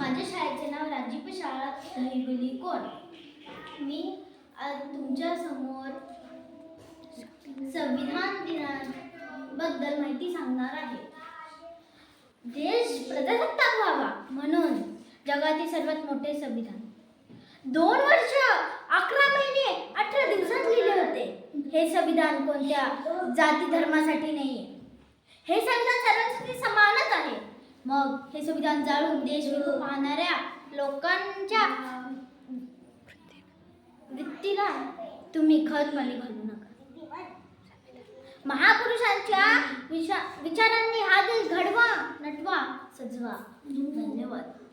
माझ्या शाळेचे नाव राजीव शाळा हिरवली कोण. मी आज तुमच्या समोर संविधान दिनाबद्दल माहिती सांगणार आहे. देश प्रजासत्ताक व्हावा म्हणून जगातील सर्वात मोठे संविधान 2 वर्ष 11 महिने 18 दिवसात लिहिले होते. हे संविधान कोणत्या जाती धर्मासाठी नाहीये. हे संविधान सर्वांसाठी समानच आहे. मग हे संविधान जाळून देश विकू पाहणाऱ्या लोकांच्या वृत्तीला तुम्ही खतपाणी घालू नका. महापुरुषांच्या विचारांनी हा देश घडवा, नटवा, सजवा. धन्यवाद.